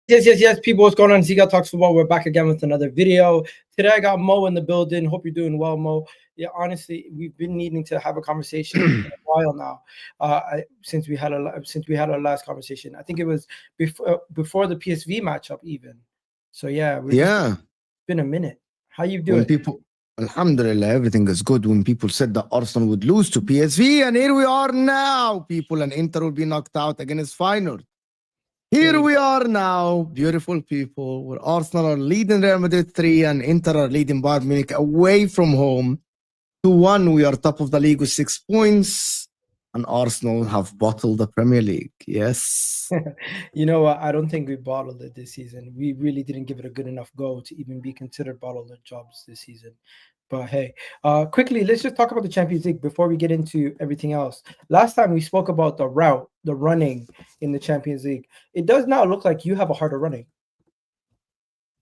Yes. People, what's going on? Egal Talks Football. We're back again with another video. Today I got Mo in the building. Hope you're doing well, Mo. Yeah, honestly, we've been needing to have a conversation for a while now. Since we had our last conversation, I think it was before the PSV matchup, even. So yeah, it's been a minute. How you doing? When people, Alhamdulillah, everything is good. When people said that Arsenal would lose to PSV, and here we are now, people, and Inter will be knocked out against Feyenoord. Here we are now, beautiful people, where Arsenal are leading Real Madrid 3 and Inter are leading Bayern Munich away from home. 2-1, we are top of the league with 6 points, and Arsenal have bottled the Premier League. Yes. You know what? I don't think we bottled it this season. We really didn't give it a good enough go to even be considered bottled jobs this season. But hey, quickly, let's just talk about the Champions League before we get into everything else. Last time we spoke about the running in the Champions League. It does now look like you have a harder running.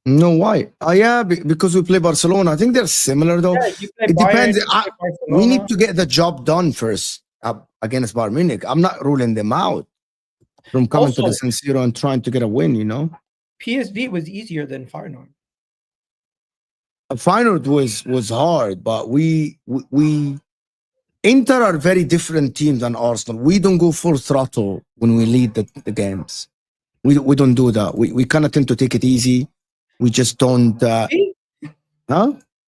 No, why? Because we play Barcelona. I think they're similar, though. Yeah, you play it Bayern, depends. We need to get the job done first against Bayern Munich. I'm not ruling them out from coming to the San Siro and trying to get a win, you know? PSV was easier than Feyenoord. Feyenoord was hard, but we Inter are very different teams than Arsenal. We don't go full throttle when we lead the games. We don't do that. We kind of tend to take it easy. We just don't. You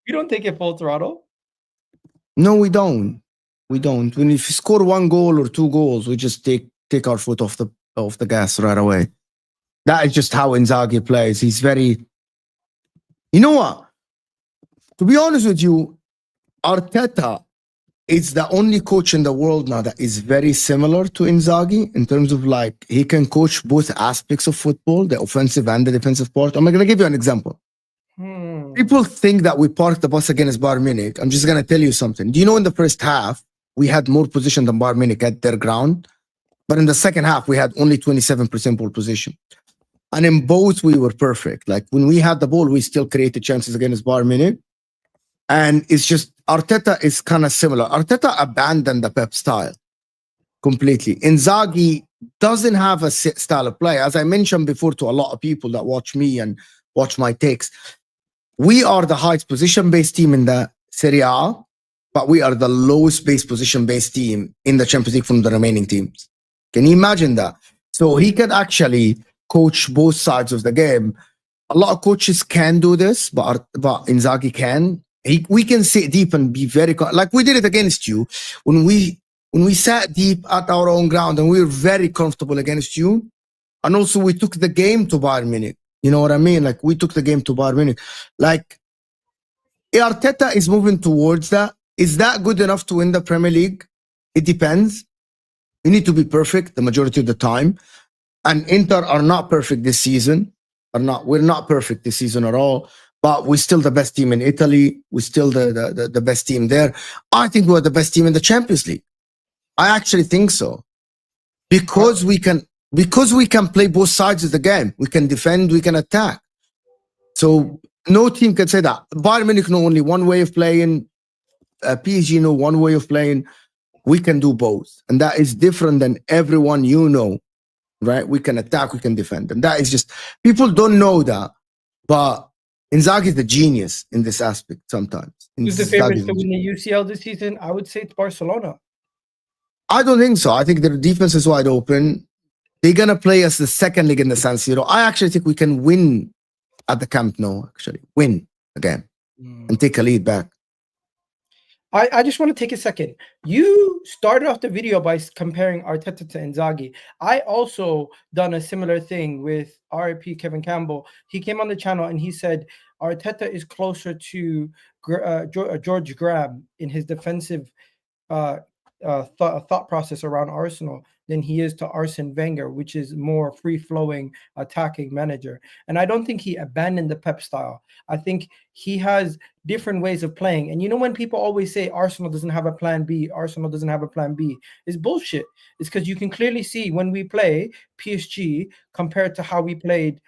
don't take it full throttle? No, we don't. We don't. When if you score 1 goal or 2 goals, we just take our foot off the gas right away. That is just how Inzaghi plays. He's very. You know what? To be honest with you, Arteta is the only coach in the world now that is very similar to Inzaghi in terms of like he can coach both aspects of football, the offensive and the defensive part. I'm going to give you an example. People think that we parked the bus against Bayern Munich. I'm just going to tell you something. Do you know in the first half, we had more position than Bayern Munich at their ground? But in the second half, we had only 27% ball position. And in both, we were perfect. Like when we had the ball, we still created chances against Bayern Munich. And it's just Arteta is kind of similar. Arteta abandoned the Pep style completely. Inzaghi doesn't have a set style of play. As I mentioned before to a lot of people that watch me and watch my takes, we are the highest position-based team in the Serie A, but we are the lowest base position-based team in the Champions League from the remaining teams. Can you imagine that? So he can actually coach both sides of the game. A lot of coaches can do this, but Inzaghi can. We can sit deep and be very like we did it against you when we sat deep at our own ground and we were very comfortable against you, and also we took the game to Bayern Munich. You know what I mean? Like we took the game to Bayern Munich. Like Arteta is moving towards that. Is that good enough to win the Premier League? It depends. You need to be perfect the majority of the time, and Inter are not perfect this season. We're not perfect this season at all. But we're still the best team in Italy. We're still the best team there. I think we're the best team in the Champions League. I actually think so. Because we can play both sides of the game. We can defend, we can attack. So no team can say that. Bayern Munich know only one way of playing. PSG know one way of playing. We can do both. And that is different than everyone you know. Right? We can attack, we can defend. And that is just, people don't know that. But Inzaghi is the genius in this aspect sometimes. Who's the favorite to win the UCL this season? I would say it's Barcelona. I don't think so. I think their defense is wide open. They're going to play us the second leg in the San Siro. I actually think we can win at the Camp Nou, actually. Win again and take a lead back. I just want to take a second. You started off the video by comparing Arteta to Inzaghi. I also done a similar thing with RIP Kevin Campbell. He came on the channel and he said Arteta is closer to George Graham in his defensive thought process around Arsenal than he is to Arsene Wenger, which is more free-flowing attacking manager. And I don't think he abandoned the Pep style. I think he has different ways of playing. And you know, when people always say Arsenal doesn't have a plan B, Arsenal doesn't have a plan B, it's bullshit. It's because you can clearly see when we play PSG compared to how we played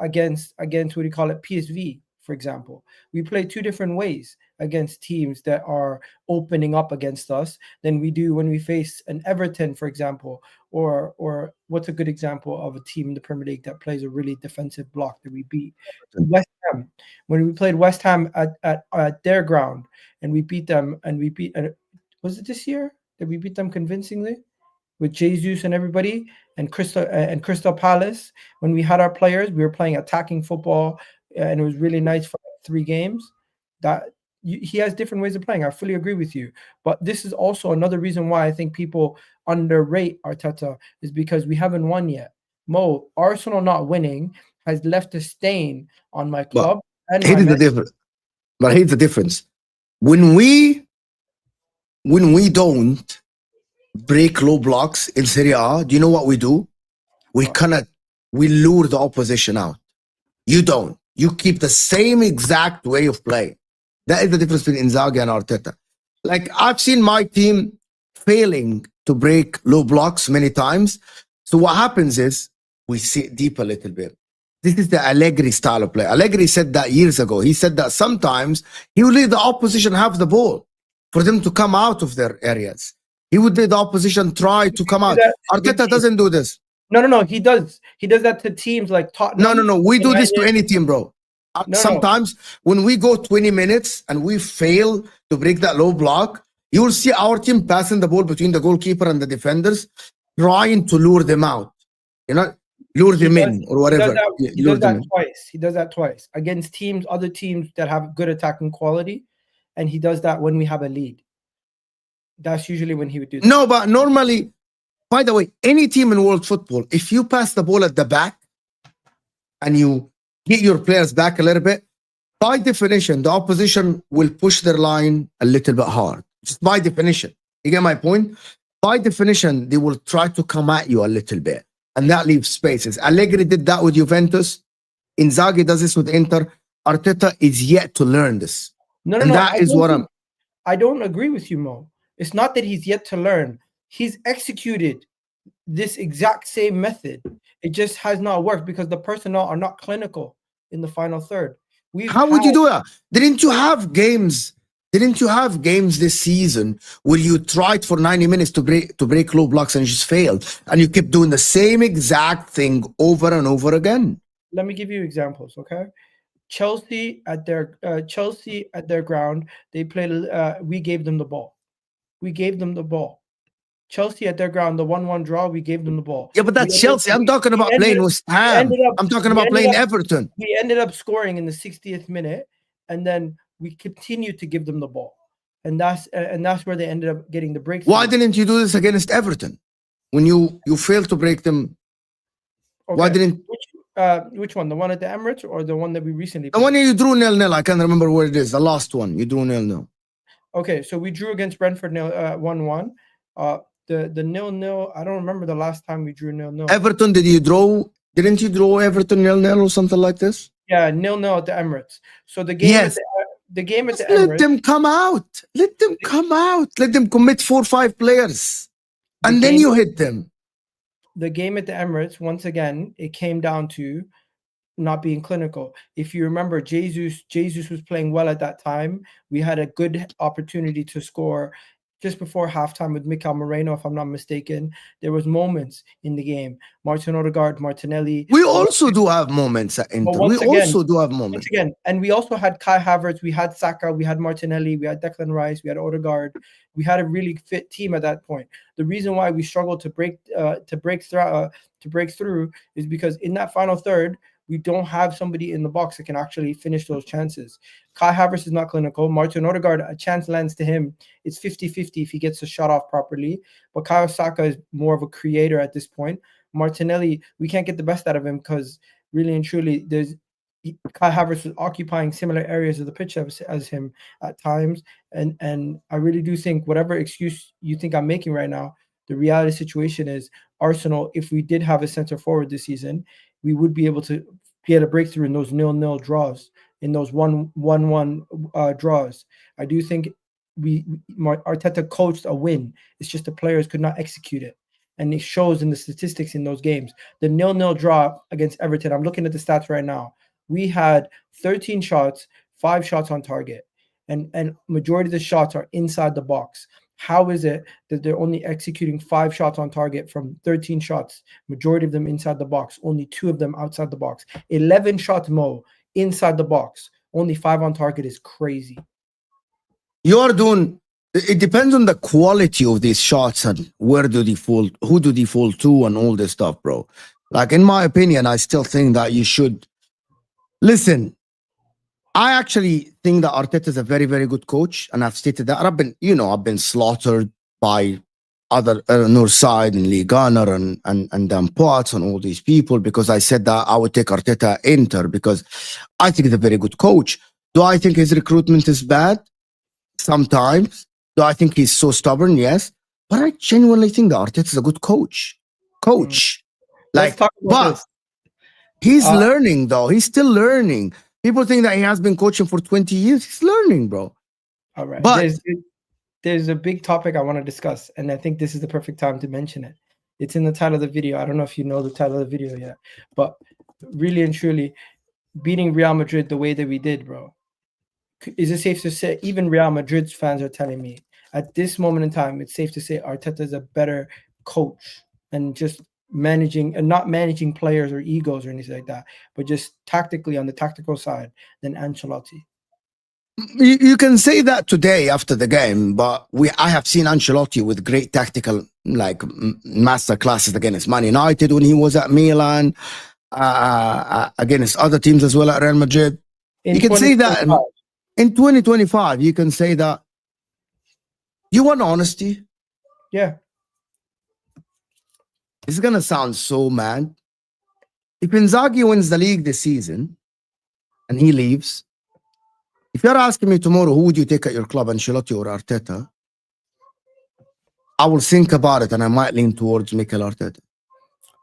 against what do you call it, PSV, for example. We play two different ways. against teams that are opening up against us than we do when we face an Everton, for example, or what's a good example of a team in the Premier League that plays a really defensive block that we beat? West Ham. When we played West Ham at their ground and we beat them, and we beat, was it this year that we beat them convincingly with Jesus and everybody, and Crystal Palace? When we had our players, we were playing attacking football, and it was really nice for 3 games. He has different ways of playing. I fully agree with you. But this is also another reason why I think people underrate Arteta, is because we haven't won yet. Mo, Arsenal not winning has left a stain on my club. But here's the difference. But here's the difference. When we don't break low blocks in Serie A, do you know what we do? We lure the opposition out. You don't. You keep the same exact way of play. That is the difference between Inzaghi and Arteta. Like, I've seen my team failing to break low blocks many times. So what happens is we sit deep a little bit. This is the Allegri style of play. Allegri said that years ago. He said that sometimes he would let the opposition have the ball for them to come out of their areas. He would let the opposition try to come out. Arteta doesn't do this. No. He does that to teams like Tottenham. No. We do this to any team, bro. Sometimes when we go 20 minutes and we fail to break that low block, you will see our team passing the ball between the goalkeeper and the defenders, trying to lure them out. You know, lure them in or whatever. He does that twice. He does that twice against other teams that have good attacking quality, and he does that when we have a lead. That's usually when he would do that. No, but normally, by the way, any team in world football, if you pass the ball at the back and you get your players back a little bit, by definition, the opposition will push their line a little bit hard. Just by definition. You get my point? By definition, they will try to come at you a little bit, and that leaves spaces. Allegri did that with Juventus. Inzaghi does this with Inter. Arteta is yet to learn this. No. I don't agree with you, Mo. It's not that he's yet to learn. He's executed this exact same method. It just has not worked because the personnel are not clinical in the final third. How would you do that? Didn't you have games this season where you tried for 90 minutes to break low blocks and just failed, and you kept doing the same exact thing over and over again? Let me give you examples, okay? Chelsea at their ground, they played. We gave them the ball. Chelsea at their ground, the 1-1 draw, we gave them the ball. Yeah, but that's Chelsea. I'm talking about playing West Ham. I'm talking about playing Everton. We ended up scoring in the 60th minute, and then we continued to give them the ball. And that's where they ended up getting the breakthrough. Why didn't you do this against Everton? When you failed to break them, okay. Why didn't... Which one? The one at the Emirates or the one that we recently played? The one you drew 0-0. I can't remember where it is. The last one. You drew 0-0. Okay, so we drew against Brentford 1-1. The 0-0, I don't remember the last time we drew 0-0. Everton, didn't you draw Everton 0-0 or something like this? Yeah, 0-0 at the Emirates. So the game, yes. The game at the Emirates. Let them come out. Let them come out. Let them commit 4 or 5 players. And then you hit them. The game at the Emirates, once again, it came down to not being clinical. If you remember, Jesus was playing well at that time. We had a good opportunity to score just before halftime with Mikel Moreno, if I'm not mistaken. There was moments in the game. Martin Ødegaard, Martinelli. We also do have moments at Inter. Also do have moments. Once again, and we also had Kai Havertz, we had Saka, we had Martinelli, we had Declan Rice, we had Ødegaard. We had a really fit team at that point. The reason why we struggled to break through is because in that final third, we don't have somebody in the box that can actually finish those chances. Kai Havertz is not clinical. Martin Ødegaard, a chance lands to him. It's 50-50 if he gets the shot off properly. But Bukayo Saka is more of a creator at this point. Martinelli, we can't get the best out of him because really and truly, Kai Havertz was occupying similar areas of the pitch as him at times. And I really do think whatever excuse you think I'm making right now, the reality situation is Arsenal, if we did have a center forward this season, we would be able to get a breakthrough in those 0-0 draws, in those 1-1 draws. I do think Arteta coached a win. It's just the players could not execute it. And it shows in the statistics in those games. The 0-0 draw against Everton, I'm looking at the stats right now. We had 13 shots, 5 shots on target. and majority of the shots are inside the box. How is it that they're only executing 5 shots on target from 13 shots, majority of them inside the box, only 2 of them outside the box? 11 shots, Mo, inside the box, only 5 on target is crazy. You're doing, it depends on the quality of these shots and where do they fall, who do they fall to, and all this stuff, bro. Like, in my opinion, I still think that you should listen. I actually think that Arteta is a very, very good coach, and I've stated that. I've been slaughtered by other Northside and Lee Gunner and Dan Potts and all these people because I said that I would take Arteta Inter because I think he's a very good coach. Do I think his recruitment is bad? Sometimes. Do I think he's so stubborn? Yes. But I genuinely think that Arteta is a good coach. Let's talk about this. He's learning, though. He's still learning. People think that he has been coaching for 20 years. He's learning, bro. All right. But there's a big topic I want to discuss, and I think this is the perfect time to mention it. It's in the title of the video. I don't know if you know the title of the video yet, but really and truly, beating Real Madrid the way that we did, bro. Is it safe to say, even Real Madrid's fans are telling me, at this moment in time, it's safe to say Arteta is a better coach and just managing and not managing players or egos or anything like that, but just tactically on the tactical side than Ancelotti. You can say that today after the game, but I have seen Ancelotti with great tactical master classes against Man United when he was at Milan, against other teams as well at Real Madrid. You can say that in 2025, you can say that you want honesty. Yeah. It's going to sound so mad. If Inzaghi wins the league this season and he leaves, if you're asking me tomorrow, who would you take at your club, Ancelotti or Arteta? I will think about it and I might lean towards Mikel Arteta.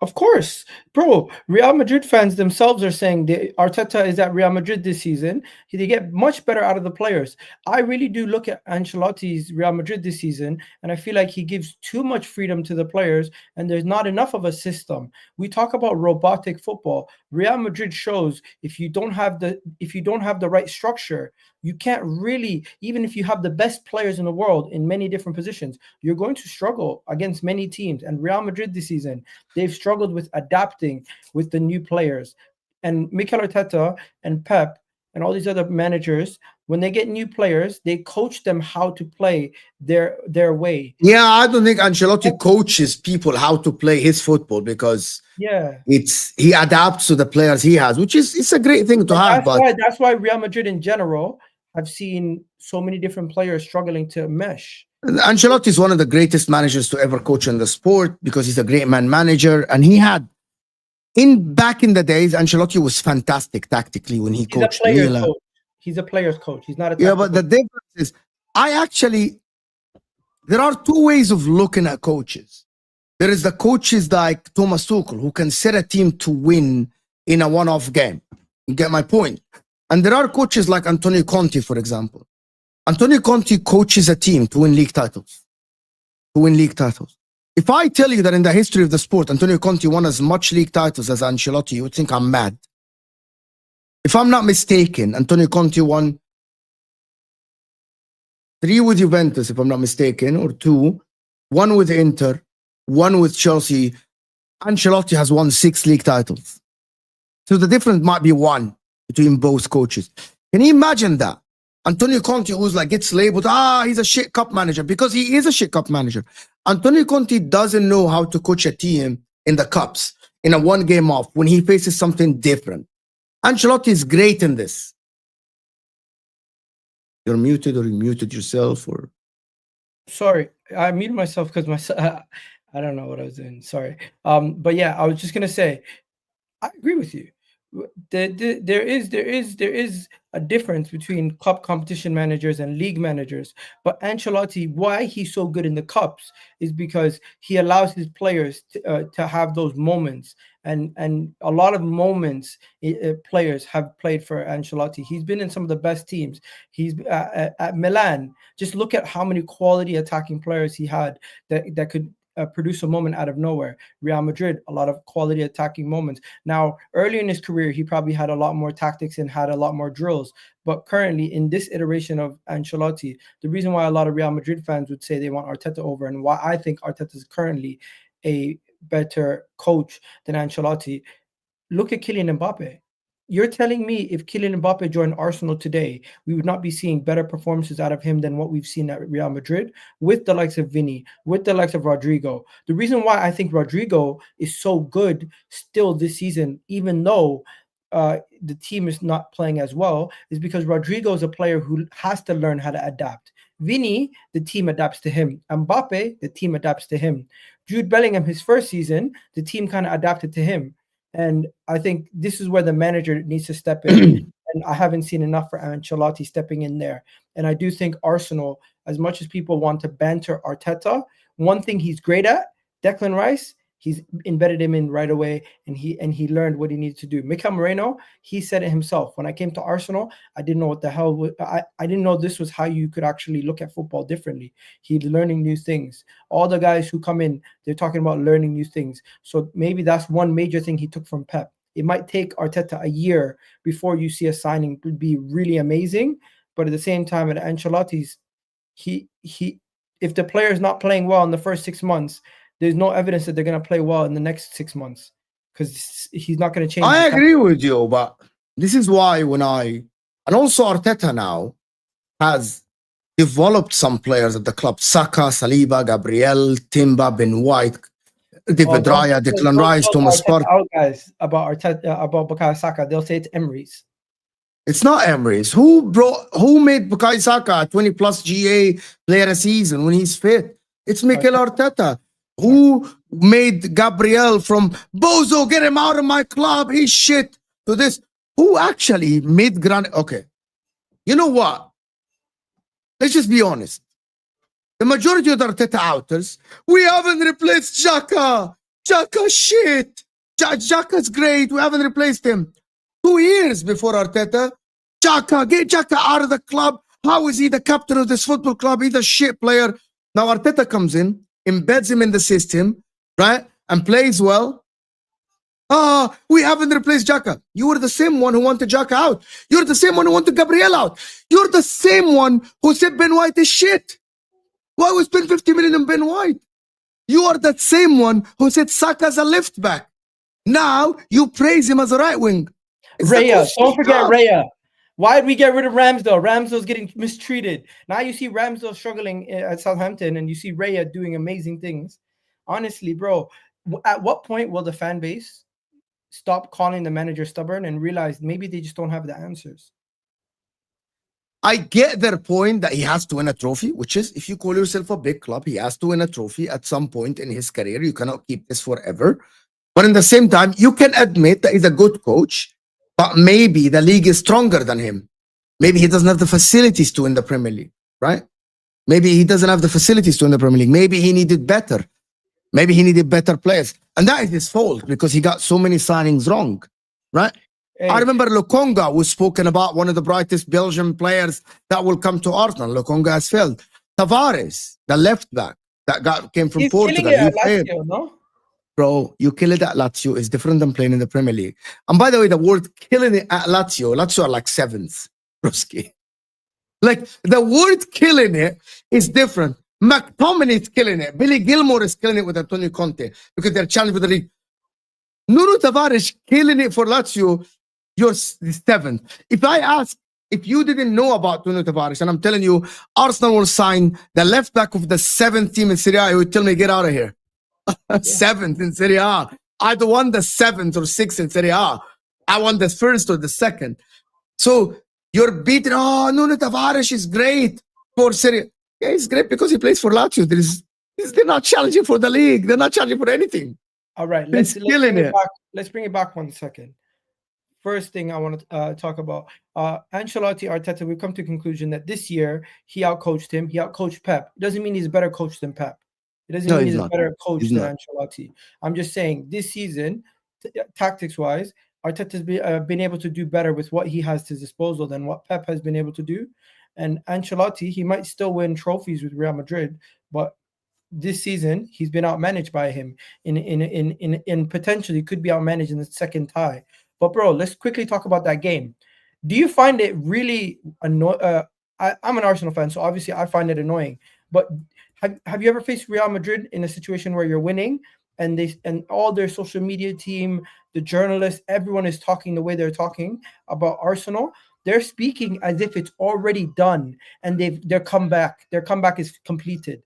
Of course, bro. Real Madrid fans themselves are saying Arteta is at Real Madrid this season. They get much better out of the players. I really do look at Ancelotti's Real Madrid this season, and I feel like he gives too much freedom to the players, and there's not enough of a system. We talk about robotic football. Real Madrid shows if you don't have the right structure, you can't really, even if you have the best players in the world in many different positions, you're going to struggle against many teams. And Real Madrid this season, they've struggled with adapting with the new players. And Mikel Arteta and Pep and all these other managers, when they get new players, they coach them how to play their way. Yeah, I don't think Ancelotti coaches people how to play his football because he adapts to the players he has, which is it's a great thing to have. That's why Real Madrid in general, I've seen so many different players struggling to mesh. Ancelotti is one of the greatest managers to ever coach in the sport because he's a great man manager, and he had back in the days, Ancelotti was fantastic tactically when he coached Milan. He's a player's coach. He's not a but the difference is, there are two ways of looking at coaches. There is the coaches like Thomas Tuchel who can set a team to win in a one-off game. You get my point? And there are coaches like Antonio Conte, for example. Antonio Conte coaches a team to win league titles. If I tell you that in the history of the sport, Antonio Conte won as much league titles as Ancelotti, you would think I'm mad. If I'm not mistaken, Antonio Conte won 3 with Juventus, if I'm not mistaken, or 2. 1 with Inter, 1 with Chelsea. Ancelotti has won 6 league titles. So the difference might be 1 between both coaches. Can you imagine that? Antonio Conte, who's gets labeled, he's a shit cup manager, because he is a shit cup manager. Antonio Conte doesn't know how to coach a team in the cups, in a one game off, when he faces something different. Ancelotti is great in this. You're muted, or you muted yourself, or... Sorry, I muted myself because I don't know what I was doing. Sorry. But yeah, I was just going to say, I agree with you. There is a difference between cup competition managers and league managers. But Ancelotti, why he's so good in the cups is because he allows his players to have those moments, and a lot of moments players have played for Ancelotti. He's been in some of the best teams. He's at Milan. Just look at how many quality attacking players he had that could produce a moment out of nowhere. Real Madrid, a lot of quality attacking moments. Now, early in his career, he probably had a lot more tactics and had a lot more drills. But currently, in this iteration of Ancelotti, the reason why a lot of Real Madrid fans would say they want Arteta over, and why I think Arteta is currently a better coach than Ancelotti, look at Kylian Mbappe. You're telling me if Kylian Mbappe joined Arsenal today, we would not be seeing better performances out of him than what we've seen at Real Madrid with the likes of Vini, with the likes of Rodrigo. The reason why I think Rodrigo is so good still this season, even though the team is not playing as well, is because Rodrigo is a player who has to learn how to adapt. Vini, the team adapts to him. Mbappe, the team adapts to him. Jude Bellingham, his first season, the team kind of adapted to him. And I think this is where the manager needs to step in. And I haven't seen enough for Ancelotti stepping in there. And I do think Arsenal, as much as people want to banter Arteta, one thing he's great at, Declan Rice, he's embedded him in right away, and he learned what he needed to do. Mikel Moreno, he said it himself. When I came to Arsenal, I didn't know what the hell I didn't know this was how you could actually look at football differently. He's learning new things. All the guys who come in, they're talking about learning new things. So maybe that's one major thing he took from Pep. It might take Arteta a year before you see a signing be really amazing, but at the same time, at Ancelotti's, he if the player is not playing well in the first 6 months, there's no evidence that they're going to play well in the next 6 months, because he's not going to change. I agree with you, but this is why and also Arteta now has developed some players at the club: Saka, Saliba, Gabriel, Timber, Ben White, David Raya, Declan Rice, Thomas Partey. Out guys about Arteta, about Bukayo Saka, they'll say it's Emery's. It's not Emery's. Who made Bukayo Saka a 20+ GA player a season when he's fit? It's Mikel Arteta. Who made Gabriel from Bozo, get him out of my club, he's shit, to this? Who actually made Okay, you know what? Let's just be honest. The majority of the Arteta outers, we haven't replaced Xhaka. Xhaka shit. Xhaka's great. We haven't replaced him. 2 years before Arteta, Xhaka, get Xhaka out of the club. How is he the captain of this football club? He's a shit player. Now Arteta comes in, embeds him in the system, right? And plays well. We haven't replaced Xhaka. You were the same one who wanted Xhaka out. You're the same one who wanted Gabriel out. You're the same one who said Ben White is shit. Why we spend 50 million on Ben White? You are that same one who said Saka's a left back. Now you praise him as a right wing. Raya, don't forget Raya. Why did we get rid of Ramsdale? Ramsdale's getting mistreated. Now you see Ramsdale struggling at Southampton, and you see Raya doing amazing things. Honestly, bro, at what point will the fan base stop calling the manager stubborn and realize maybe they just don't have the answers? I get their point that he has to win a trophy, which is, if you call yourself a big club, he has to win a trophy at some point in his career. You cannot keep this forever. But in the same time, you can admit that he's a good coach, but maybe the league is stronger than him. Maybe he doesn't have the facilities to win the Premier League, right? Maybe he doesn't have the facilities to win the Premier League. Maybe he needed better. Maybe he needed better players. And that is his fault, because he got so many signings wrong, right? Hey. I remember Lokonga was spoken about, one of the brightest Belgian players that will come to Arsenal. Lokonga has failed. Tavares, the left back that came from Portugal. Lazio, no? Bro, you kill it at Lazio is different than playing in the Premier League. And by the way, the word killing it at Lazio are like seventh, broski. Like, the word killing it is different. McTominay is killing it. Billy Gilmore is killing it with Antonio Conte because they're challenging for the league. Nuno Tavares killing it for Lazio. You're seventh. If I ask, if you didn't know about Nuno Tavares, and I'm telling you, Arsenal will sign the left back of the 7th team in Serie A, you would tell me, get out of here. 7th in Serie A. I don't want the 7th or 6th in Serie A. I want the 1st or the 2nd. So you're beating, Nuno Tavares is great for Serie A. Yeah, he's great because he plays for Lazio. They're not challenging for the league. They're not challenging for anything. All right, let's bring it back 1 second. First thing I want to talk about, Ancelotti, Arteta, we've come to the conclusion that this year he outcoached him. He outcoached Pep. It doesn't mean he's a better coach than Pep. It doesn't mean he's a better coach than Ancelotti. I'm just saying this season, tactics-wise, Arteta's been able to do better with what he has to his disposal than what Pep has been able to do. And Ancelotti, he might still win trophies with Real Madrid, but this season he's been outmanaged by him in potentially could be outmanaged in the second tie. But bro, let's quickly talk about that game. Do you find it really annoying? I'm an Arsenal fan, so obviously I find it annoying. But have you ever faced Real Madrid in a situation where you're winning and all their social media team, the journalists, everyone is talking the way they're talking about Arsenal? They're speaking as if it's already done and their comeback is completed.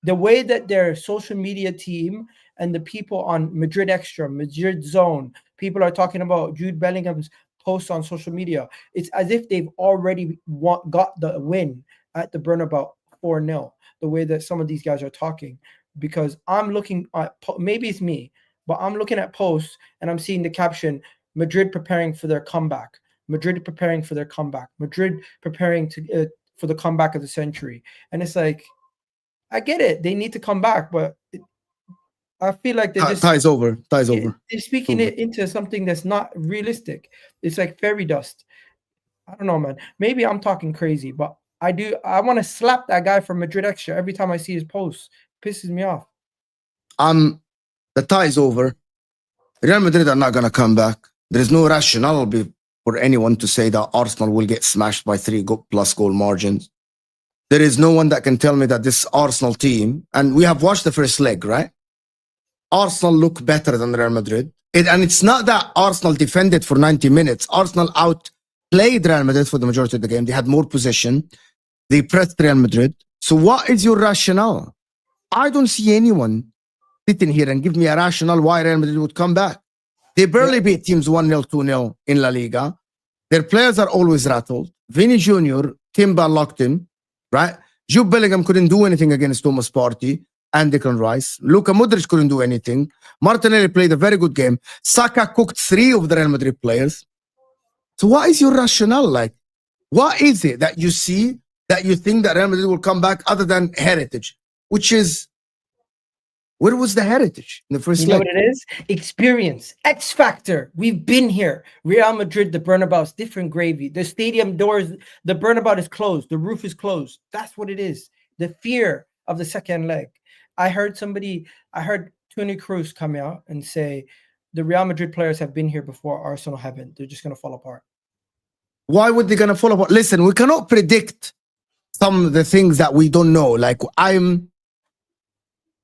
The way that their social media team and the people on Madrid Extra, Madrid Zone, people are talking about Jude Bellingham's posts on social media. It's as if they've already got the win at the Bernabeu 4-0, the way that some of these guys are talking. Because I'm looking at, maybe it's me, but I'm looking at posts and I'm seeing the caption, Madrid preparing for their comeback. Madrid preparing for their comeback. Madrid preparing to for the comeback of the century. And it's like, I get it. They need to come back, but I feel like they're just ties over. They're speaking it into something that's not realistic. It's like fairy dust. I don't know, man. Maybe I'm talking crazy, but I want to slap that guy from Madrid Extra every time I see his posts. It pisses me off. The tie is over. Real Madrid are not gonna come back. There is no rationale for anyone to say that Arsenal will get smashed by 3+ goal margins. There is no one that can tell me that this Arsenal team, and we have watched the first leg, right? Arsenal look better than Real Madrid. And it's not that Arsenal defended for 90 minutes. Arsenal outplayed Real Madrid for the majority of the game. They had more possession. They pressed Real Madrid. So what is your rationale? I don't see anyone sitting here and give me a rationale why Real Madrid would come back. They barely beat teams 1-0, 2-0 in La Liga. Their players are always rattled. Vinny Jr., Timber locked him, right? Jude Bellingham couldn't do anything against Thomas Partey and Declan Rice. Luka Modric couldn't do anything. Martinelli played a very good game. Saka cooked 3 of the Real Madrid players. So what is your rationale like? What is it that you see that you think that Real Madrid will come back other than heritage? Which is, where was the heritage in the first leg? You know what it is? Experience. X factor. We've been here. Real Madrid, the Bernabeu is different gravy. The stadium doors, the Bernabeu is closed. The roof is closed. That's what it is. The fear of the second leg. I heard Toni Kroos come out and say, the Real Madrid players have been here before, Arsenal haven't. They're just going to fall apart. Why would they going to fall apart? Listen, we cannot predict some of the things that we don't know.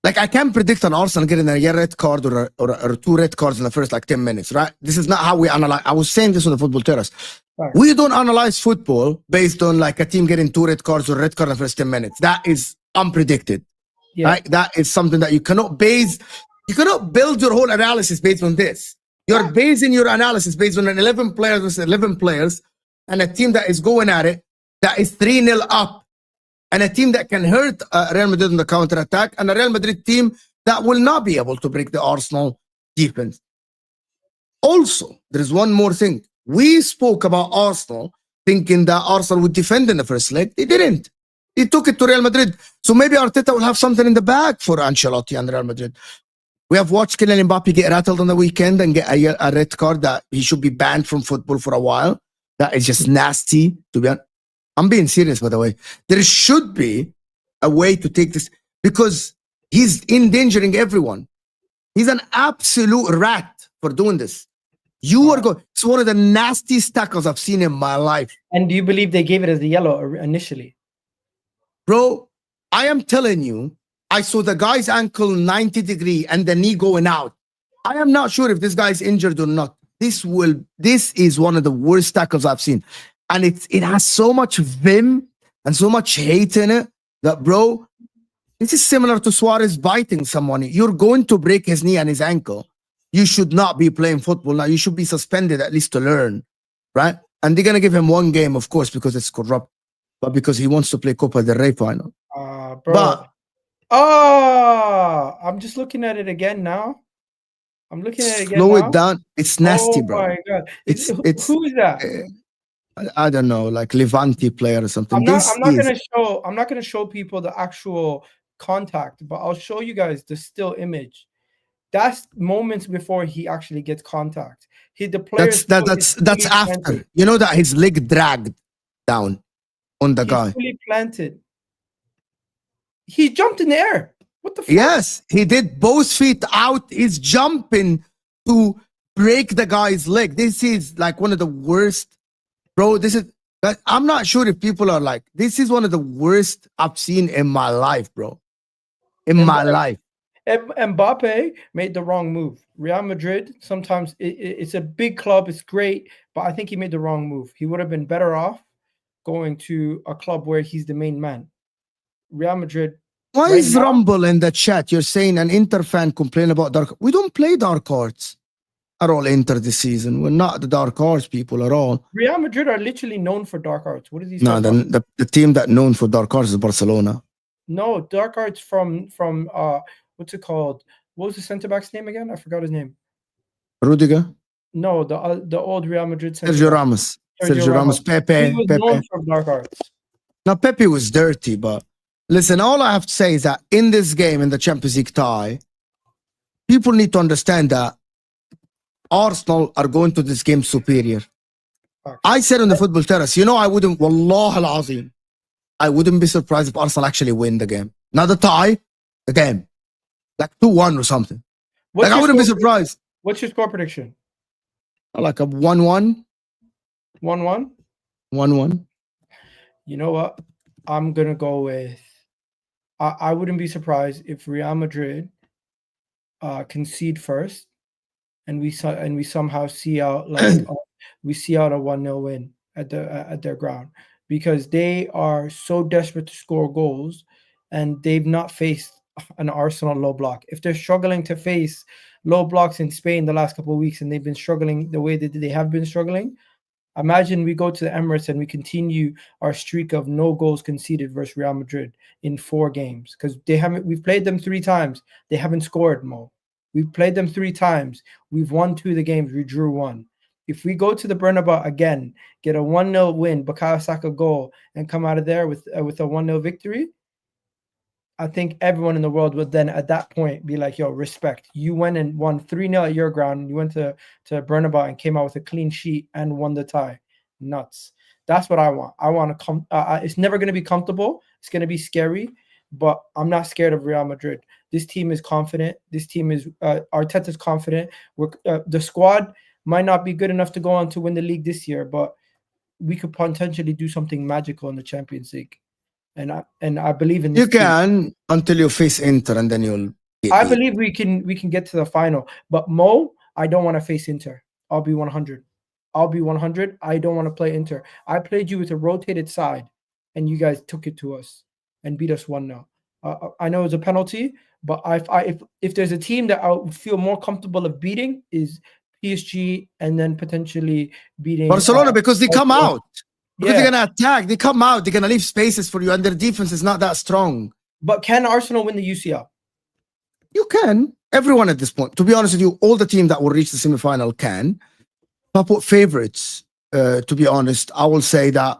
I can't predict an Arsenal getting a red card or 2 red cards in the first 10 minutes, right? This is not how we analyze. I was saying this on the Football Terrace. Right. We don't analyze football based on a team getting 2 red cards or a red card in the first 10 minutes. That is unpredicted. Yeah. Right? That is something that you cannot build your whole analysis based on this. You're basing your analysis based on an 11 players versus 11 players and a team that is going at it, that is 3-0 up. And a team that can hurt Real Madrid on the counter-attack, and a Real Madrid team that will not be able to break the Arsenal defense. Also, there is one more thing. We spoke about Arsenal thinking that Arsenal would defend in the first leg. They didn't. They took it to Real Madrid. So maybe Arteta will have something in the bag for Ancelotti and Real Madrid. We have watched Kylian Mbappe get rattled on the weekend and get a red card that he should be banned from football for a while. That is just nasty, to be honest. I'm being serious, by the way. There should be a way to take this because he's endangering everyone. He's an absolute rat for doing this. It's one of the nastiest tackles I've seen in my life. And do you believe they gave it as the yellow initially? Bro, I am telling you, I saw the guy's ankle 90 degree and the knee going out. I am not sure if this guy's injured or not. This is one of the worst tackles I've seen. And it has so much vim and so much hate in it that, bro, this is similar to Suarez biting someone. You're going to break his knee and his ankle. You should not be playing football now. You should be suspended at least to learn, right? And they're going to give him 1 game, of course, because it's corrupt, but because he wants to play Copa del Rey final. Bro. I'm just looking at it again now. I'm looking at it again Slow now. It down. It's nasty, bro. Oh, my God. Who is that? I don't know, Levante player or something. I'm not gonna show people the actual contact, but I'll show you guys the still image. That's moments before he actually gets contact. That's after. Planted. You know that his leg dragged down on the guy. Fully planted. He jumped in the air. What the fuck? Yes, he did both feet out. He's jumping to break the guy's leg. This is like one of the worst, bro. This is, but I'm not sure if people are like, this is one of the worst I've seen in my life, bro. In my life. Mbappe made the wrong move. Real Madrid, sometimes it's a big club, it's great, but I think he made the wrong move. He would have been better off going to a club where he's the main man. Real Madrid. Why right is now, Rumble in the chat? You're saying an Inter fan complain about dark. We don't play dark arts at all. Inter this season. We're not the dark arts people at all. Real Madrid are literally known for dark arts. What is he? No, the team that known for dark arts is Barcelona. No, dark arts from what's it called? What was the centre back's name again? I forgot his name. Rudiger. No, the old Real Madrid Sergio Ramos. Sergio Ramos. Pepe. He was known for dark arts. Now Pepe was dirty, but listen, all I have to say is that in this game, in the Champions League tie, people need to understand that Arsenal are going to this game superior. Okay. I said on the football terrace, I wouldn't, Wallah al-Azim, I wouldn't be surprised if Arsenal actually win the game. Not the tie, the game. Like 2-1 or something. I wouldn't be surprised. What's your score prediction? Like a 1-1. 1-1? 1-1. You know what? I'm going to go with... I wouldn't be surprised if Real Madrid concede first and we somehow see out like we see out a 1-0 win at their ground, because they are so desperate to score goals and they've not faced an Arsenal low block. If they're struggling to face low blocks in Spain the last couple of weeks and they've been struggling the way that they have been struggling, imagine we go to the Emirates and we continue our streak of no goals conceded versus Real Madrid in 4 games, because we've played them 3 times. They haven't scored, Mo. We've played them 3 times. We've won 2 of the games. We drew 1. If we go to the Bernabeu again, get a 1-0 win, Bukayo Saka goal, and come out of there with a 1-0 victory, I think everyone in the world would then at that point be like, yo, respect. You went and won 3-0 at your ground. You went to Bernabeu and came out with a clean sheet and won the tie. Nuts. That's what I want. I want to come. It's never going to be comfortable. It's going to be scary, but I'm not scared of Real Madrid. This team is confident. This team is Arteta's confident. The squad might not be good enough to go on to win the league this year, but we could potentially do something magical in the Champions League. And I believe in this. You can until you face Inter, and then you'll. I believe we can get to the final. But Mo, I don't want to face Inter. I'll be 100. I'll be 100. I don't want to play Inter. I played you with a rotated side, and you guys took it to us and beat us 1-0. I know it's a penalty, but if there's a team that I would feel more comfortable of beating is PSG, and then potentially beating Barcelona, because they come out. Because Yeah. they're going to attack. They come out. They're going to leave spaces for you, and their defense is not that strong. But can Arsenal win the UCL? You can. Everyone at this point. To be honest with you, all the teams that will reach the semifinal can. If I put favorites, to be honest, I will say that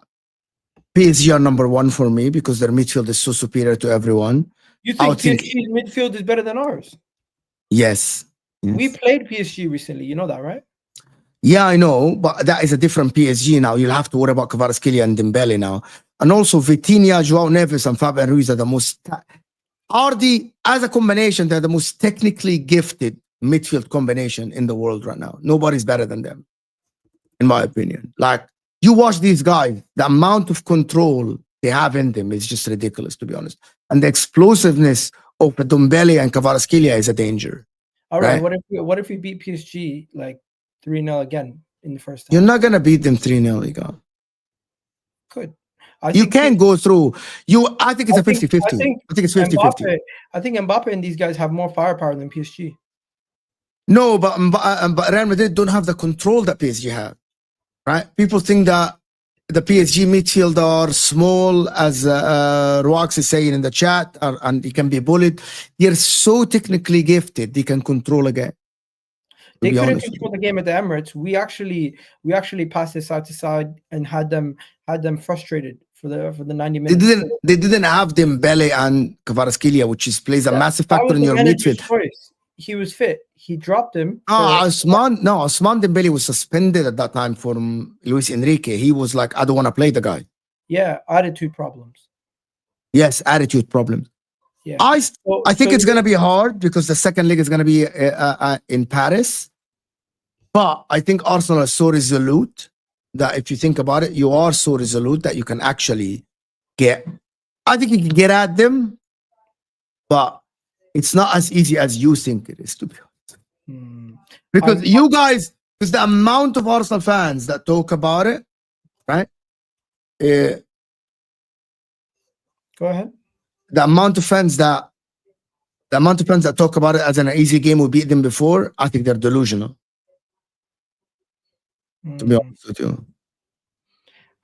PSG are number 1 for me because their midfield is so superior to everyone. You think PSG's midfield is better than ours? Yes. We played PSG recently. You know that, right? Yeah, I know, but that is a different PSG now. You'll have to worry about Kvaratskhelia and Dembele now. And also Vitinha, Joao Neves, and Fabian Ruiz are the most... as a combination, they're the most technically gifted midfield combination in the world right now. Nobody's better than them, in my opinion. Like, you watch these guys, the amount of control they have in them is just ridiculous, to be honest. And the explosiveness of Dembele and Kvaratskhelia is a danger. All right. What if we beat PSG like 3-0 again in the first half? You're not gonna beat them 3-0, Egal. Could. You can go through. I think it's a 50-50. I think it's 50-50. I think Mbappe and these guys have more firepower than PSG. No, but Real Madrid don't have the control that PSG have. Right? People think that the PSG midfield are small, as Ruax is saying in the chat, and he can be bullied. They're so technically gifted, they can control a game. They couldn't control the game at the Emirates. We actually passed it side to side and had them frustrated for the 90 minutes. They didn't have Dembele and Kvaratskhelia, which plays a massive factor in your midfield. Choice. He was fit. He dropped him. Ousmane Dembele was suspended at that time from Luis Enrique. He was like, I don't want to play the guy. Yeah, attitude problems. Yes, attitude problems. Yeah. I So think it's going to be hard because the second leg is going to be in Paris. But I think Arsenal is so resolute that if you think about it, you are so resolute that you can actually get. I think you can get at them, but it's not as easy as you think it is, to be honest. Because you guys, because the amount of Arsenal fans that talk about it, right? Go ahead. The amount of fans that talk about it as an easy game, we beat them before, I think they're delusional. To be honest with you.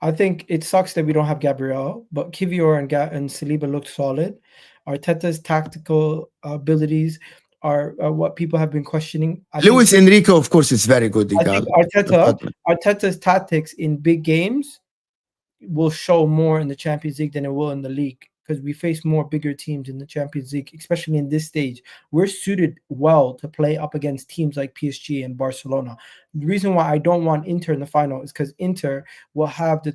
I think it sucks that we don't have Gabriel, but Kivior and Saliba looked solid. Arteta's tactical abilities are what people have been questioning. Luis Enrique, of course, is very good. I think Arteta's tactics in big games will show more in the Champions League than it will in the league, because we face more bigger teams in the Champions League, especially in this stage. We're suited well to play up against teams like PSG and Barcelona. The reason why I don't want Inter in the final is because Inter will have the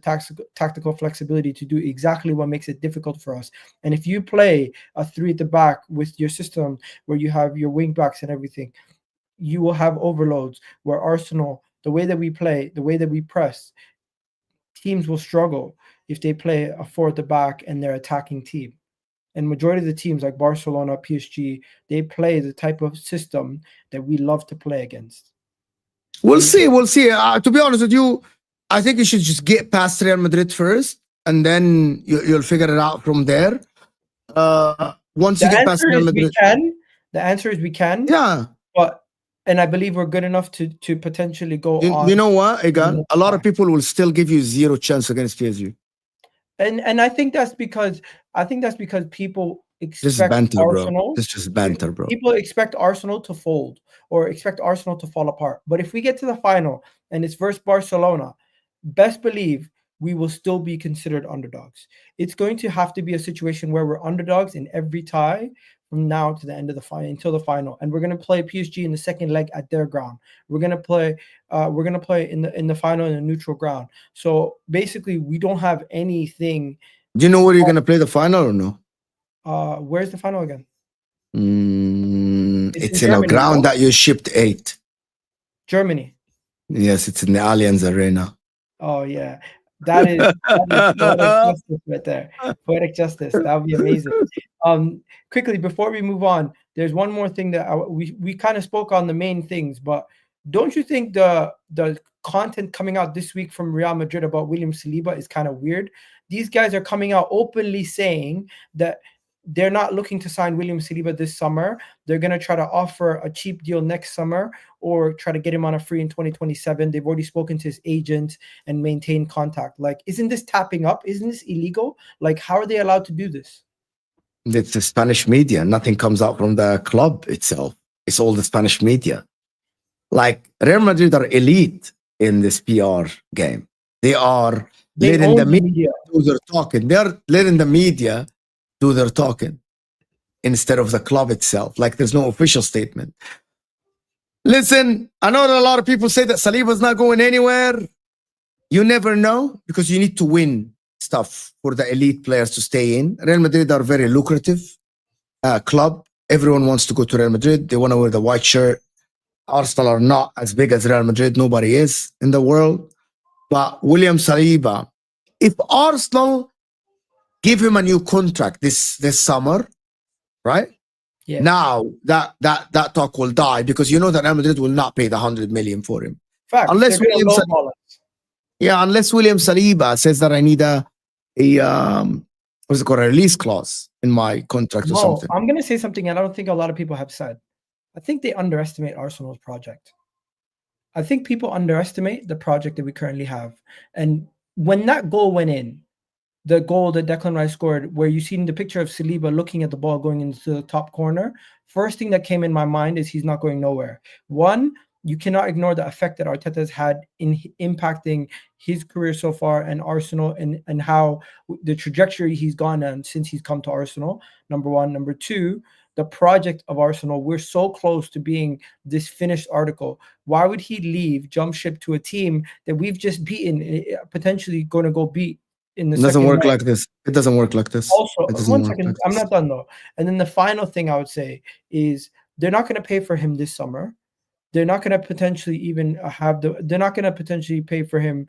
tactical flexibility to do exactly what makes it difficult for us. And if you play a 3 at the back with your system where you have your wing backs and everything, you will have overloads. Where Arsenal, the way that we play, the way that we press, teams will struggle if they play a 4 at the back and they're attacking team. And majority of the teams like Barcelona, PSG, they play the type of system that we love to play against. We'll see. To be honest with you, I think you should just get past Real Madrid first, and then you'll figure it out from there. Once you get past Real Madrid, the answer is we can. Yeah, and I believe we're good enough to potentially go on. You know what, Egal? A lot of people will still give you zero chance against PSG. And I think that's because people expect this is banter, Arsenal. Bro. This is just banter, bro. People expect Arsenal to fold or expect Arsenal to fall apart. But if we get to the final and it's versus Barcelona, best believe we will still be considered underdogs. It's going to have to be a situation where we're underdogs in every tie from now to the end of the final, until the final. And we're going to play PSG in the second leg at their ground. We're going to play in the final in a neutral ground. So basically we don't have anything. Do you know where you're going to play the final or no? Where's the final again? It's in Germany, a ground that you shipped 8. Germany. Yes, it's in the Allianz Arena. Oh yeah. That is poetic justice right there. Poetic justice. That would be amazing. Quickly before we move on, there's one more thing that we kind of spoke on the main things, but don't you think the content coming out this week from Real Madrid about William Saliba is kind of weird? These guys are coming out openly saying that they're not looking to sign William Saliba this summer. They're going to try to offer a cheap deal next summer or try to get him on a free in 2027. They've already spoken to his agent and maintained contact. Like, isn't this tapping up? Isn't this illegal? Like, how are they allowed to do this? It's the Spanish media. Nothing comes out from the club itself. It's all the Spanish media. Like, Real Madrid are elite in this PR game. They are letting the media do their talking. They're letting the media do their talking instead of the club itself. Like, there's no official statement. Listen, I know that a lot of people say that Saliba's not going anywhere. You never know, because you need to win stuff for the elite players to stay in. Real Madrid are a very lucrative club. Everyone wants to go to Real Madrid. They want to wear the white shirt. Arsenal are not as big as Real Madrid. Nobody is in the world. But William Saliba, if Arsenal give him a new contract this summer, right? Yeah. Now that talk will die, because you know that Real Madrid will not pay the 100 million for him. Fact, unless William Saliba says that I need a what's it called, a release clause in my contract or something. I'm gonna say something, and I don't think a lot of people have said. I think they underestimate Arsenal's project. I think people underestimate the project that we currently have. And when that goal went in, the goal that Declan Rice scored, where you seen the picture of Saliba looking at the ball going into the top corner, first thing that came in my mind is he's not going nowhere. One, you cannot ignore the effect that Arteta has had in impacting his career so far and Arsenal, and how the trajectory he's gone on since he's come to Arsenal, number one. Number two, the project of Arsenal. We're so close to being this finished article. Why would he leave, jump ship to a team that we've just beaten, potentially going to go beat in the It doesn't second work leg. like this. It doesn't work like this. Also, It doesn't one work second, like I'm this. not done though. And then the final thing I would say is they're not going to pay for him this summer. They're not going to potentially even have they're not going to potentially pay for him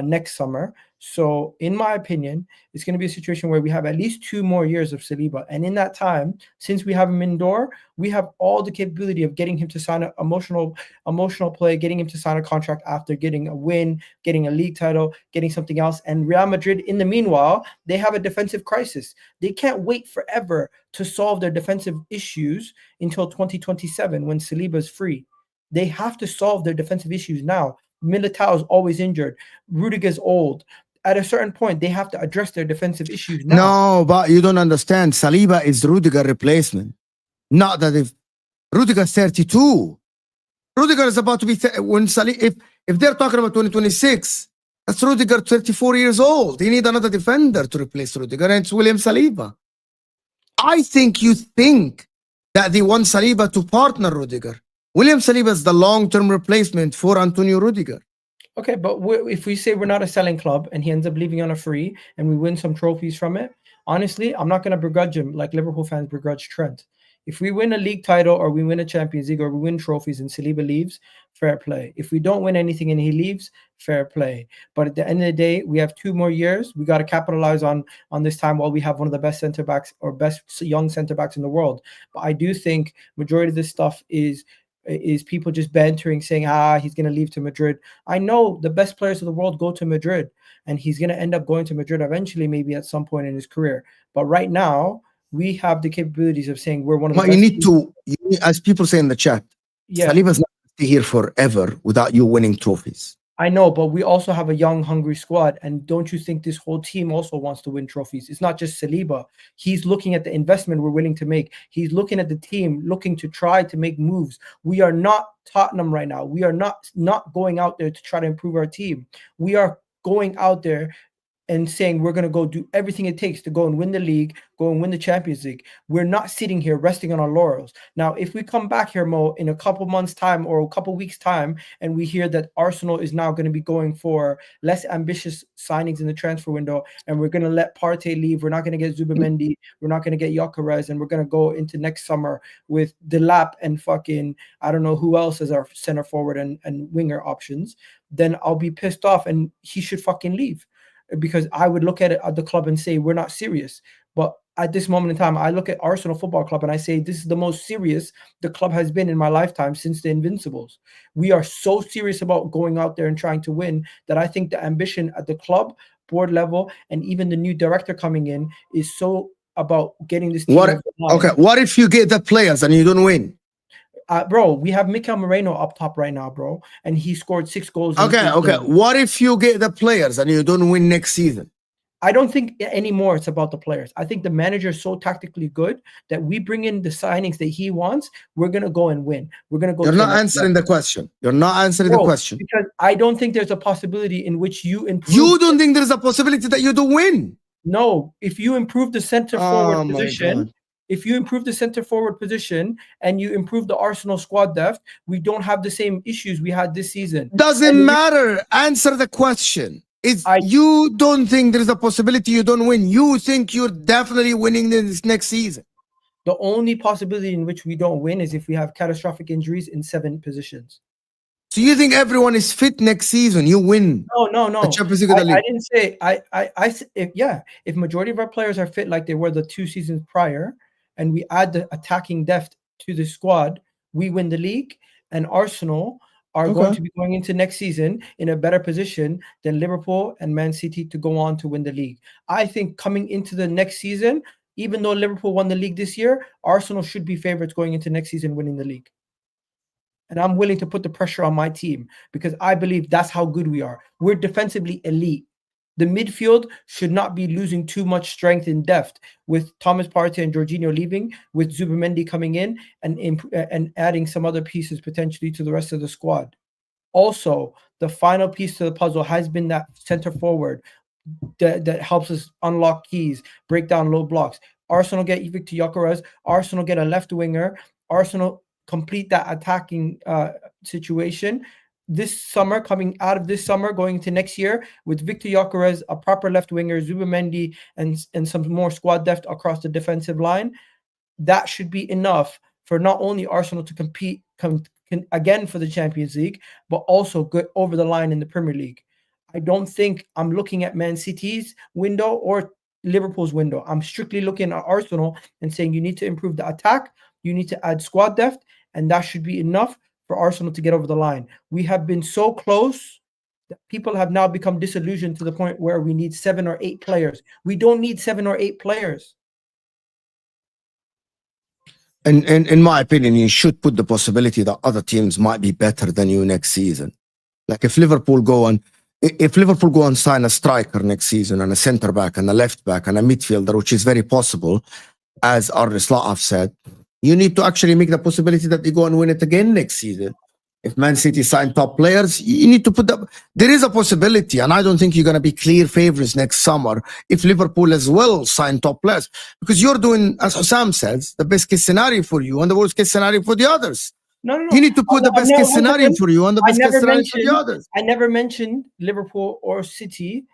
next summer. So in my opinion, it's going to be a situation where we have at least 2 more years of Saliba. And in that time, since we have him indoor, we have all the capability of getting him to sign an emotional play, getting him to sign a contract after getting a win, getting a league title, getting something else. And Real Madrid, in the meanwhile, they have a defensive crisis. They can't wait forever to solve their defensive issues until 2027 when Saliba is free. They have to solve their defensive issues now. Militao is always injured. Rudiger's old. At a certain point, they have to address their defensive issues now. No, but you don't understand. Saliba is Rudiger replacement. Not that if Rudiger's 32. Rudiger is about to be if they're talking about 2026, that's Rudiger 34 years old. You need another defender to replace Rudiger, and it's William Saliba. I think you think that they want Saliba to partner Rudiger. William Saliba is the long-term replacement for Antonio Rudiger. Okay, but if we say we're not a selling club and he ends up leaving on a free and we win some trophies from it, honestly, I'm not going to begrudge him like Liverpool fans begrudge Trent. If we win a league title or we win a Champions League or we win trophies and Saliba leaves, fair play. If we don't win anything and he leaves, fair play. But at the end of the day, we have 2 more years. We got to capitalize on this time while we have one of the best center backs or best young center backs in the world. But I do think majority of this stuff is people just bantering, saying, he's going to leave to Madrid. I know the best players of the world go to Madrid, and he's going to end up going to Madrid eventually, maybe at some point in his career. But right now, we have the capabilities of saying we're one of the best. You need, as people say in the chat, Saliba's not going to stay here forever without you winning trophies. I know, but we also have a young, hungry squad. And don't you think this whole team also wants to win trophies? It's not just Saliba. He's looking at the investment we're willing to make. He's looking at the team, looking to try to make moves. We are not Tottenham right now. We are not going out there to try to improve our team. We are going out there and saying we're going to go do everything it takes to go and win the league, go and win the Champions League. We're not sitting here resting on our laurels. Now, if we come back here, Mo, in a couple months' time or a couple weeks' time, and we hear that Arsenal is now going to be going for less ambitious signings in the transfer window, and we're going to let Partey leave, we're not going to get Zubimendi, we're not going to get Gyökeres, and we're going to go into next summer with Delap and fucking, I don't know who else as our center forward and winger options, then I'll be pissed off, and he should fucking leave. Because I would look at it at the club and say, we're not serious. But at this moment in time, I look at Arsenal Football Club and I say, this is the most serious the club has been in my lifetime since the Invincibles. We are so serious about going out there and trying to win that I think the ambition at the club, board level, and even the new director coming in is so about getting this team. What if you get the players and you don't win? Bro, we have Mikel Moreno up top right now, bro, and he scored 6 goals. Okay. What if you get the players and you don't win next season? I don't think anymore it's about the players. I think the manager is so tactically good that we bring in the signings that he wants. We're going to go and win. We're going to go. You're not answering the question. You're not answering the question. Because I don't think there's a possibility in which you improve. You don't think there's a possibility that you don't win? No. If you improve the center forward position, if you improve the center forward position and you improve the Arsenal squad depth, we don't have the same issues we had this season. Doesn't matter. Answer the question. You don't think there's a possibility you don't win. You think you're definitely winning this next season. The only possibility in which we don't win is if we have catastrophic injuries in 7 positions. So you think everyone is fit next season? You win. No. The Champions League I didn't say. If majority of our players are fit like they were the 2 seasons prior, and we add the attacking depth to the squad, we win the league, and Arsenal are going to be going into next season in a better position than Liverpool and Man City to go on to win the league. I think coming into the next season, even though Liverpool won the league this year, Arsenal should be favorites going into next season winning the league. And I'm willing to put the pressure on my team because I believe that's how good we are. We're defensively elite. The midfield should not be losing too much strength in depth with Thomas Partey and Jorginho leaving, with Zubimendi coming in and adding some other pieces potentially to the rest of the squad. Also, the final piece to the puzzle has been that center forward that helps us unlock keys, break down low blocks. Arsenal get Victor Gyökeres. Arsenal get a left winger. Arsenal complete that attacking situation. this summer, coming out of this summer, going into next year, with Victor Gyökeres, a proper left winger, Zubimendi, and some more squad depth across the defensive line, that should be enough for not only Arsenal to compete again for the Champions League, but also get over the line in the Premier League. I don't think I'm looking at Man City's window or Liverpool's window. I'm strictly looking at Arsenal and saying you need to improve the attack, you need to add squad depth, and that should be enough for Arsenal to get over the line. We have been so close that people have now become disillusioned to the point where we need 7 or 8 players. We don't need 7 or 8 players. And in my opinion, you should put the possibility that other teams might be better than you next season. Like if Liverpool go and sign a striker next season and a centre back and a left back and a midfielder, which is very possible, as Arne Slot have said, you need to actually make the possibility that they go and win it again next season. If Man City sign top players, you need to put that. There is a possibility, and I don't think you're going to be clear favorites next summer if Liverpool as well sign top players, because you're doing, as Sam says, the best case scenario for you and the worst case scenario for the others. No. You need to put the best case scenario for you and the best case scenario for the others. I never mentioned Liverpool or City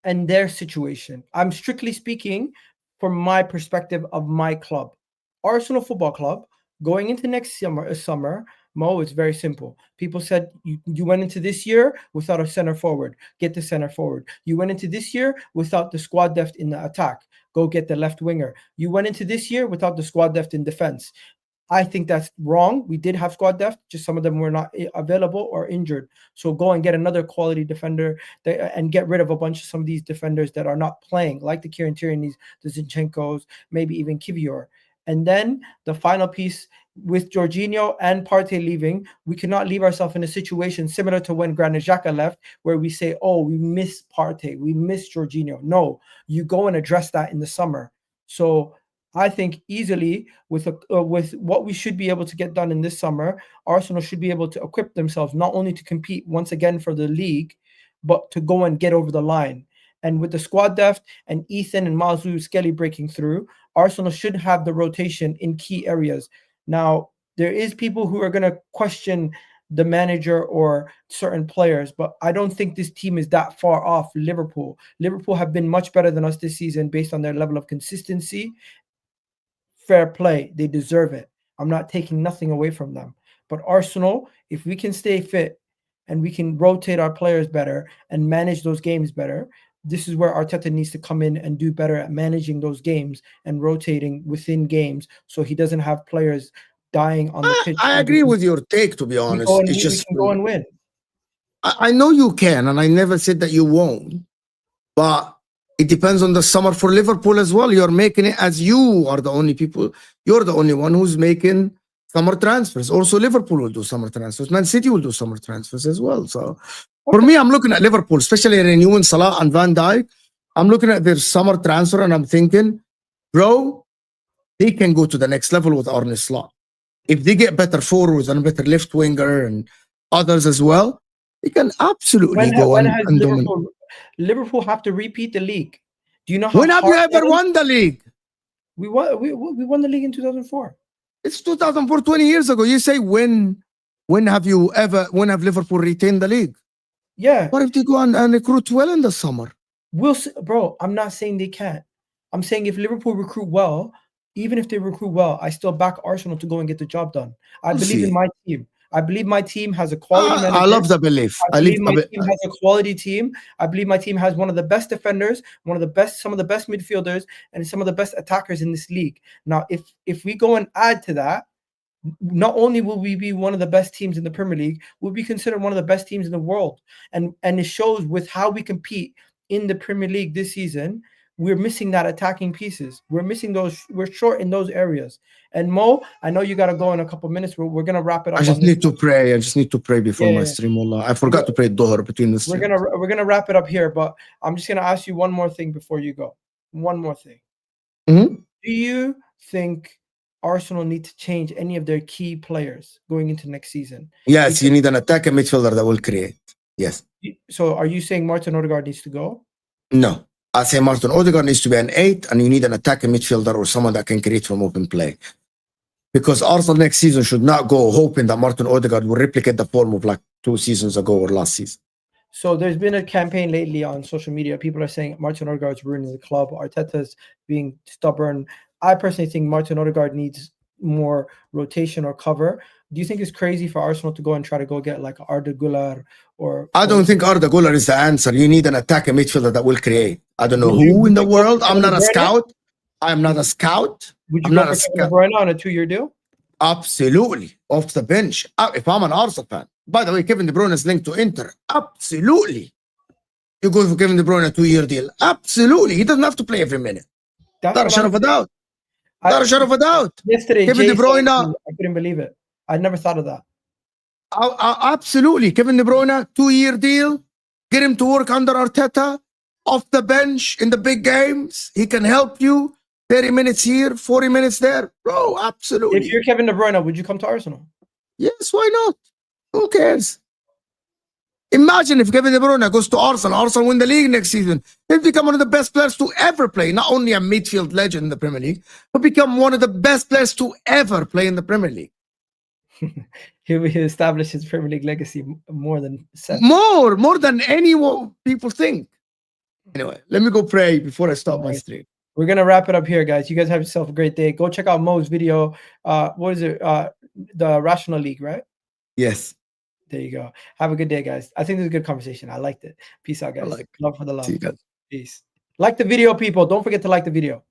and their situation. I'm strictly speaking from my perspective of my club. Arsenal Football Club, going into next summer, Mo, it's very simple. People said you went into this year without a center forward. Get the center forward. You went into this year without the squad depth in the attack. Go get the left winger. You went into this year without the squad depth in defense. I think that's wrong. We did have squad depth, just some of them were not available or injured. So go and get another quality defender and get rid of a bunch of some of these defenders that are not playing, like the Kieran Tierney's, the Zinchenko's, maybe even Kivior. And then the final piece, with Jorginho and Partey leaving, we cannot leave ourselves in a situation similar to when Granit Xhaka left, where we say, oh, we miss Partey, we miss Jorginho. No, you go and address that in the summer. So I think easily with what we should be able to get done in this summer, Arsenal should be able to equip themselves not only to compete once again for the league, but to go and get over the line. And with the squad depth and Ethan and Miles Lewis-Skelly breaking through, Arsenal should have the rotation in key areas. Now, there is people who are going to question the manager or certain players, but I don't think this team is that far off Liverpool. Liverpool have been much better than us this season based on their level of consistency. Fair play. They deserve it. I'm not taking nothing away from them. But Arsenal, if we can stay fit and we can rotate our players better and manage those games better, this is where Arteta needs to come in and do better at managing those games and rotating within games so he doesn't have players dying on the pitch. I agree with your take, to be honest. We can go and win. I know you can, and I never said that you won't. But it depends on the summer for Liverpool as well. You're making it as you are the only people. You're the only one who's making summer transfers. Also, Liverpool will do summer transfers. Man City will do summer transfers as well. So for me, I'm looking at Liverpool, especially renewing Salah and Van Dijk. I'm looking at their summer transfer and I'm thinking, bro, they can go to the next level with Arne Slot. If they get better forwards and a better left winger and others as well, they can absolutely go and Liverpool have to repeat the league. Do you know how? When have you ever won the league? We won the league in 2004. It's 2004, 20 years ago. You say when have Liverpool retained the league? Yeah. What if they go and recruit well in the summer? We'll see, bro. I'm not saying they can't. I'm saying if Liverpool recruit well, even if they recruit well, I still back Arsenal to go and get the job done. I believe in my team. I believe my team has a quality manager. I love the belief. I believe my team has a quality team. I believe my team has one of the best defenders, some of the best midfielders, and some of the best attackers in this league. Now, if we go and add to that, not only will we be one of the best teams in the Premier League, we'll be considered one of the best teams in the world. And it shows with how we compete in the Premier League this season. We're missing that attacking pieces. We're missing those. We're short in those areas. And Mo, I know you got to go in a couple minutes. We're going to wrap it up. I just need to pray before my stream. Wallah. I forgot to pray Dhuhr between the streams. We're gonna wrap it up here, but I'm just going to ask you one more thing before you go. One more thing. Mm-hmm. Do you think Arsenal need to change any of their key players going into next season? Yes, you need an attacking midfielder that will create. Yes. So are you saying Martin Ødegaard needs to go? No. I say Martin Ødegaard needs to be an 8, and you need an attacking midfielder or someone that can create from open play. Because Arsenal next season should not go hoping that Martin Ødegaard will replicate the form of like 2 seasons ago or last season. So there's been a campaign lately on social media. People are saying Martin Ødegaard's ruining the club. Arteta's being stubborn. I personally think Martin Ødegaard needs more rotation or cover. Do you think it's crazy for Arsenal to go and try to go get like Ødegaard or? I don't think Ødegaard is the answer. You need an attacking midfielder that will create. I don't know who in the world. I'm not a scout. I'm not a scout. Would you go for Kevin De Bruyne on a 2-year deal? Absolutely. Off the bench. If I'm an Arsenal fan. By the way, Kevin De Bruyne is linked to Inter. Absolutely. You go for Kevin De Bruyne a 2-year deal. Absolutely. He doesn't have to play every minute. Not a shadow of a doubt. Not a shadow of a doubt. Yesterday, Kevin De Bruyne. I couldn't believe it. I never thought of that. Absolutely. Kevin De Bruyne, 2-year deal. Get him to work under Arteta. Off the bench in the big games. He can help you. 30 minutes here, 40 minutes there. Bro, absolutely. If you're Kevin De Bruyne, would you come to Arsenal? Yes, why not? Who cares? Imagine if Kevin De Bruyne goes to Arsenal. Arsenal win the league next season. He'll become one of the best players to ever play. Not only a midfield legend in the Premier League, but become one of the best players to ever play in the Premier League. He'll establish his Premier League legacy more than more than anyone people think. Anyway, let me go pray before I stop my stream. We're gonna wrap it up here, guys. You guys have yourself a great day. Go check out Mo's video. What is it? The Rational League, right? Yes. There you go. Have a good day, guys. I think this is a good conversation. I liked it. Peace out, guys. Love for the love. See you guys. Peace. Like the video, people. Don't forget to like the video.